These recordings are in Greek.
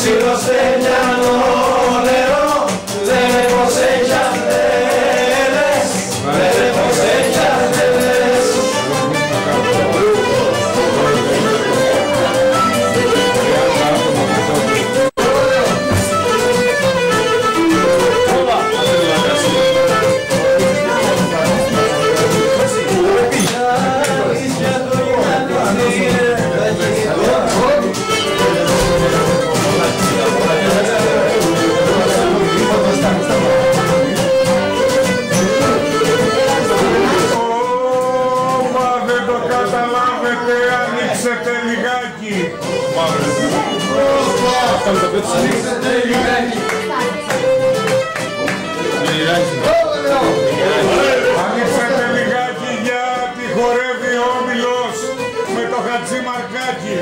ξύλο στέλνιανο νερό, δεν έχω σε γιαντέλες, δεν έχω σε γιαντέλες. Ανοίξτε λιγάκι γιατί χορεύει ο Όμιλος με το Χατζημαρκάκι.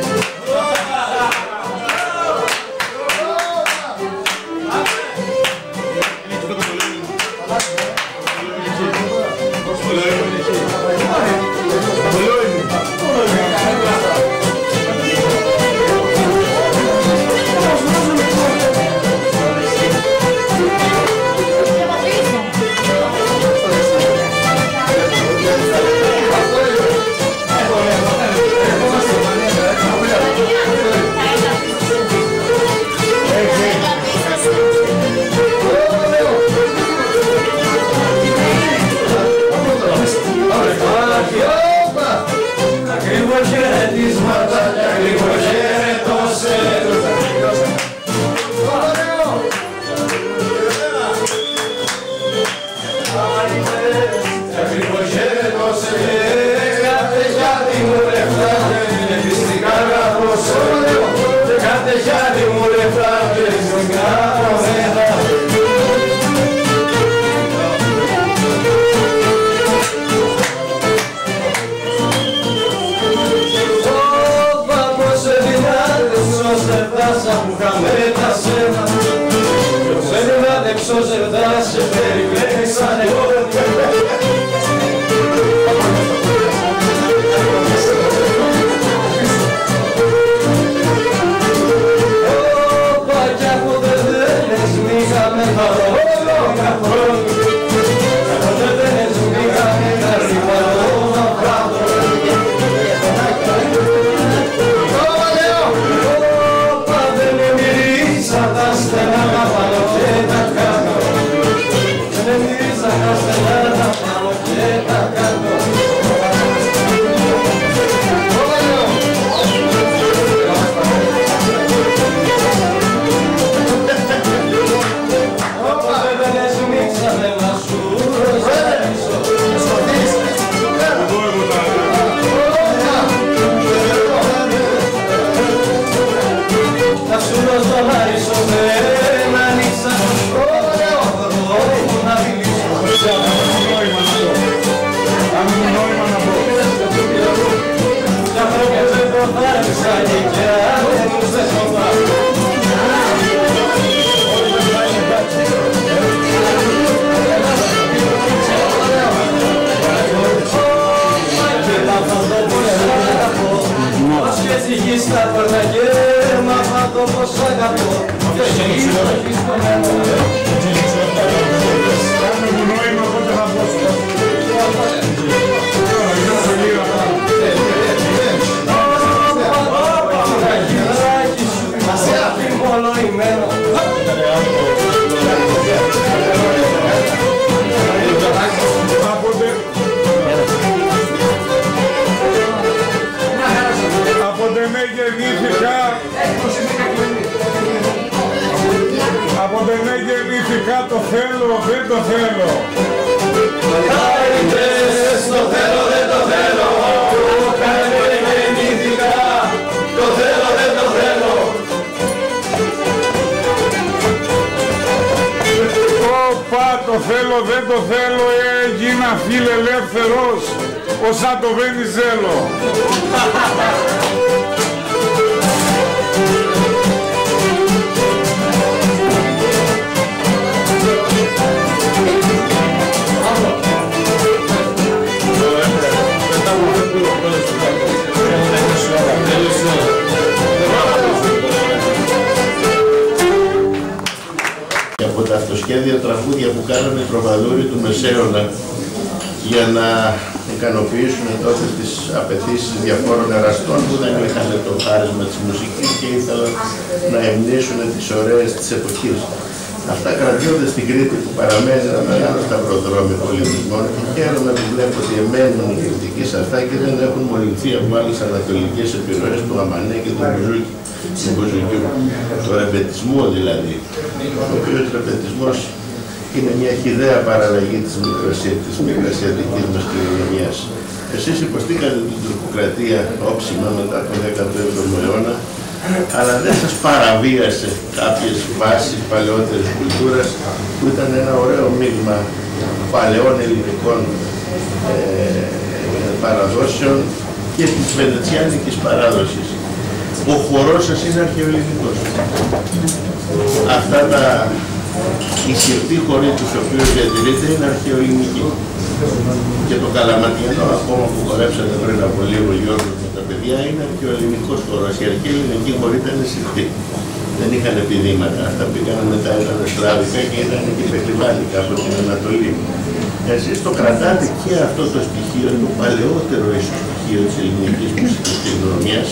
Από δεν γεννήθηκα το θέλω, δεν το θέλω. Το θέλω, δεν το θέλω. Δεν γεννήθηκα, το θέλω, δεν το θέλω. Όπα, το θέλω, δεν το θέλω, έγινα φιλελεύθερος, όσα το Βενιζέλο. αυτοσχέδια τραγούδια που κάνανε οι τροβαδούροι του Μεσαίωνα για να ικανοποιήσουν τότε τις απαιτήσεις διαφόρων εραστών που δεν είχαν το χάρισμα της μουσικής και ήθελαν να εμνήσουν τις ωραίες της εποχής. Αυτά κρατιόνται στην Κρήτη που παραμένει ένα μεγάλο σταυροδρόμι πολιτισμών και χαίρομαι που βλέπω ότι εμένουν οι κριτικοί σε αυτά και δεν έχουν μολυνθεί από άλλες ανατολικές επιρροές του Αμανέ και του Μπουζουκιού. Το ρεμπετισμό δηλαδή, ο οποίος ρεμπετισμός είναι μια χυδαία παραλλαγή της μικρασιατικής μας κληρονομιάς. Εσείς υποστήκατε την τουρκοκρατία όψιμα μετά τον 17ο αιώνα, αλλά δεν σας παραβίασε κάποιες βάσεις παλαιότερης κουλτούρας που ήταν ένα ωραίο μείγμα παλαιών ελληνικών παραδόσεων και της βενετσιάνικης παράδοσης. Ο χορός σας είναι αρχαιοελληνικός. Αυτά οι σιρτοί χοροί τους οποίους διατηρείται είναι αρχαιοελληνικοί. Και το καλαματιανό ακόμα που χορέψατε πριν από λίγο Γιώργος με τα παιδιά είναι αρχαιοελληνικός χορός. Οι αρχαίοι ελληνικοί χοροί ήταν σιρτοί. Δεν είχαν επιδήματα. Αυτά πήγαν μετά ήταν σλάβικα και ήταν και πεκλιβάνικα από την Ανατολή. Εσείς το κρατάτε και αυτό το στοιχείο, το παλαιότερο ίσως στοιχείο της ελληνικής μουσικής κληρονομιάς.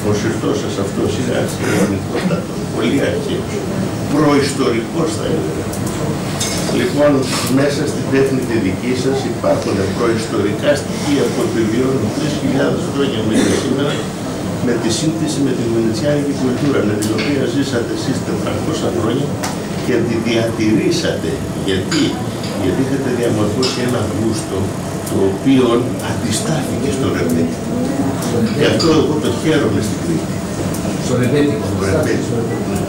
Ο σωστός σας αυτός είναι αρχαιοελληνικότατο, πολύ αρχαίος, προϊστορικός θα έλεγα. Λοιπόν, μέσα στην τέχνη τη δική σας υπάρχουν προϊστορικά στοιχεία που επιβιώνουν 3.000 χρόνια μέχρι σήμερα με τη σύνθεση με την βενετσιάνικη κουλτούρα, με την οποία ζήσατε εσείς 400 χρόνια και τη διατηρήσατε. Γιατί είχατε διαμορφώσει ένα γούστο το οποίο αντιστάθηκε στο ρεμπέτικο. Και αυτό εγώ το χαίρομαι στην Κρήτη. Στο ρεμπέτικο.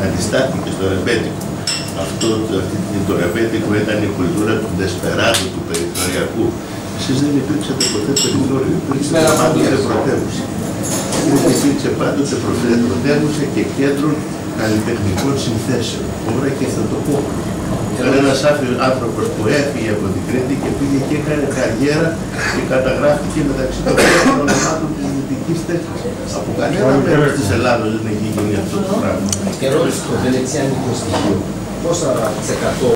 Αντιστάθηκε στο ρεμπέτικο. Το ρεμπέτικο ήταν η κουλτούρα του ντεσπεράτου, του περιθωριακού. Εσείς δεν υπήρξατε ποτέ περιθώριο, υπήρξατε πάντοτε πρωτεύουσα. Υπήρξε πάντοτε πρωτεύουσα και κέντρο καλλιτεχνικών συνθέσεων. Ώρα και θα το πω. Ήταν ένας άνθρωπος που έφυγε από την Κρήτη και πήγε και έκανε καριέρα και καταγράφηκε μεταξύ των πρώτων ονομάτων της δυτικής τέχνης. Από κανένα μέρος της Ελλάδος δεν έχει γίνει αυτό το πράγμα. Και ρώτησε το βενετσιάνικο στοιχείο. Πόσα